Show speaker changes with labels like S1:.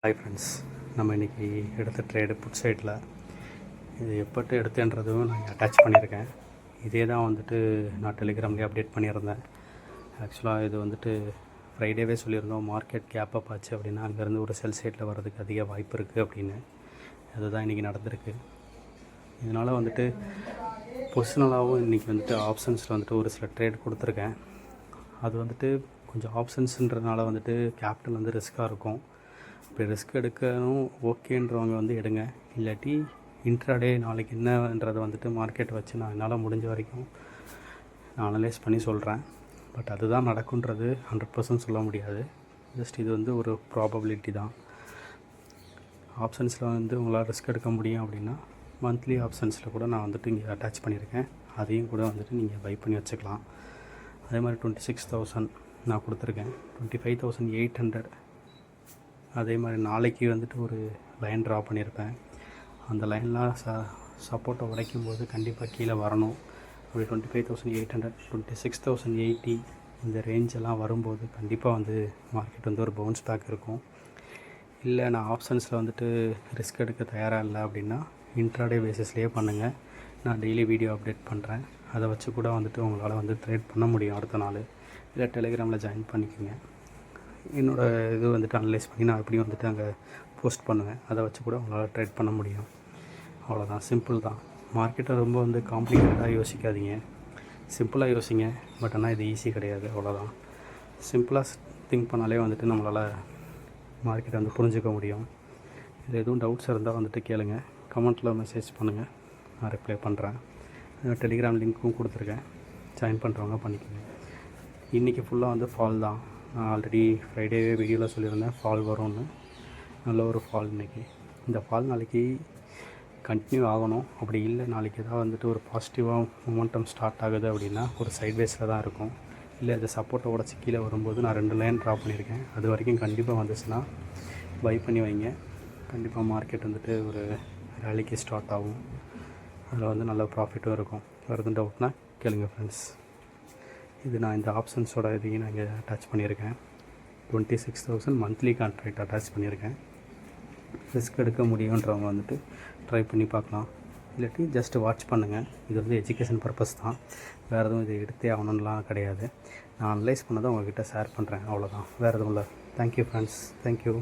S1: Hi friends, நம்ம இன்றைக்கி எடுத்த ட்ரேடு புட் சைட்டில் இது எப்போட்டு எடுத்தேன்றதும் நான் அட்டாச் பண்ணியிருக்கேன். இதே தான் வந்துட்டு நான் டெலிகிராம்லேயே அப்டேட் பண்ணியிருந்தேன். ஆக்சுவலாக இது வந்துட்டு ஃப்ரைடேவே சொல்லியிருந்தோம், மார்க்கெட் கேப் அப் ஆச்சு அப்படின்னா அங்கேருந்து ஒரு செல் சைட்டில் வர்றதுக்கு அதிக வாய்ப்பு இருக்குது அப்படின்னு. அதுதான் இன்றைக்கி நடந்திருக்கு. இதனால் வந்துட்டு பொசிஷனலாகவும் இன்றைக்கி வந்துட்டு ஆப்ஷன்ஸில் வந்துட்டு ஒரு சில ட்ரேட் கொடுத்துருக்கேன். அது வந்துட்டு கொஞ்சம் ஆப்ஷன்ஸுன்றதுனால வந்துட்டு கேபிட்டல் வந்து ரிஸ்க்காக இருக்கும். இப்போ ரிஸ்க் எடுக்கணும் ஓகேன்றவங்க வந்து எடுங்க. இல்லாட்டி இன்ட்ராடே நாளைக்கு என்னன்றதை வந்துட்டு மார்க்கெட் வச்சு நான் என்னால் முடிஞ்ச வரைக்கும் நான் அனலைஸ் பண்ணி சொல்கிறேன். பட் அதுதான் நடக்குன்றது 100% சொல்ல முடியாது. ஜஸ்ட் இது வந்து ஒரு ப்ராபபிலிட்டி தான். ஆப்ஷன்ஸில் வந்து உங்களால் ரிஸ்க் எடுக்க முடியும் அப்படின்னா மந்த்லி ஆப்ஷன்ஸில் கூட நான் வந்துட்டு இங்கே அட்டாச் பண்ணியிருக்கேன். அதையும் கூட வந்துட்டு நீங்கள் பை பண்ணி வச்சுக்கலாம். அதே மாதிரி 26,000 நான் கொடுத்துருக்கேன். 25,800 அதே மாதிரி நாளைக்கு வந்துட்டு ஒரு லைன் ட்ரா பண்ணியிருப்பேன். அந்த லைன்லாம் சப்போர்ட்டை உடைக்கும் போது கண்டிப்பாக கீழே வரணும். அப்படி 25,800 26,080 இந்த ரேஞ்செல்லாம் வரும்போது கண்டிப்பாக வந்து மார்க்கெட் வந்து ஒரு பவுன்ஸ் பேக் இருக்கும். இல்லை நான் ஆப்ஷன்ஸில் வந்துட்டு ரிஸ்க் எடுக்க தயாராக இல்லை அப்படின்னா இன்ட்ராடே பேசிஸ்லேயே பண்ணுங்கள். நான் டெய்லி வீடியோ அப்டேட் பண்ணுறேன். அதை வச்சு கூட வந்துட்டு உங்களால் வந்து ட்ரேட் பண்ண முடியும் அடுத்த நாள். இல்லை டெலிகிராமில் ஜாயின் பண்ணிக்கோங்க. என்னோடய இது வந்துட்டு அனலைஸ் பண்ணி நான் எப்படியும் வந்துட்டு அங்கே போஸ்ட் பண்ணுவேன். அதை வச்சு கூட உங்களால் ட்ரேட் பண்ண முடியும். அவ்வளோதான், சிம்பிள் தான். மார்க்கெட்டை ரொம்ப வந்து காம்ப்ளிகேட்டடாக யோசிக்காதீங்க, சிம்பிளாக யோசிங்க. பட் ஆனால் இது ஈஸி கிடையாது. அவ்வளோதான், சிம்பிளாக திங்க் பண்ணாலே வந்துட்டு நம்மளால் மார்க்கெட்டை வந்து புரிஞ்சுக்க முடியும். இதில் எதுவும் டவுட்ஸ் இருந்தால் வந்துட்டு கேளுங்க, கமெண்ட்டில் மெசேஜ் பண்ணுங்கள், நான் ரிப்ளை பண்ணுறேன். டெலிகிராம் லிங்க்கும் கொடுத்துருக்கேன், ஜாயின் பண்ணுறவங்க பண்ணிக்கோங்க. இன்றைக்கி ஃபுல்லாக வந்து ஃபால் தான். நான் ஆல்ரெடி ஃப்ரைடேவே வீடியோவில் சொல்லியிருந்தேன் ஃபால் வரும்னு. நல்ல ஒரு ஃபால் இன்றைக்கி. இந்த ஃபால் நாளைக்கு கண்டினியூ ஆகணும். அப்படி இல்லை நாளைக்கு ஏதாவது வந்துட்டு ஒரு பாசிட்டிவாக மொமெண்டம் ஸ்டார்ட் ஆகுது அப்படின்னா ஒரு சைட்வேஸில் தான் இருக்கும். இல்லை அது சப்போர்ட்டை உடச்சி கீழே வரும்போது நான் 2 லைன் ட்ரா பண்ணியிருக்கேன். அது வரைக்கும் கண்டிப்பாக வந்துச்சுன்னா பை பண்ணி வைங்க. கண்டிப்பாக மார்க்கெட் வந்துட்டு ஒரு ரேலிக்கு ஸ்டார்ட் ஆகும். அதில் வந்து நல்ல ப்ராஃபிட்டும் இருக்கும். வேறு டவுட்னா கேளுங்க ஃப்ரெண்ட்ஸ். இது நான் இந்த ஆப்ஷன்ஸோட இதையும் நான் இங்கே அட்டாச் பண்ணியிருக்கேன். 26,000 மந்த்லி கான்ட்ராக்ட் அட்டாச் பண்ணியிருக்கேன். ரிஸ்க் எடுக்க முடியுன்றவங்க வந்துட்டு ட்ரை பண்ணி பார்க்கலாம். இல்லாட்டி ஜஸ்ட்டு வாட்ச் பண்ணுங்கள். இது வந்து எஜுகேஷன் பர்பஸ் தான், வேறு எதுவும் இது எடுத்தே ஆகணும்லாம் கிடையாது. நான் அனலைஸ் பண்ணதை உங்கள்கிட்ட ஷேர் பண்ணுறேன், அவ்வளோதான், வேறு எதுவும் இல்லை. Thank you friends, thank you.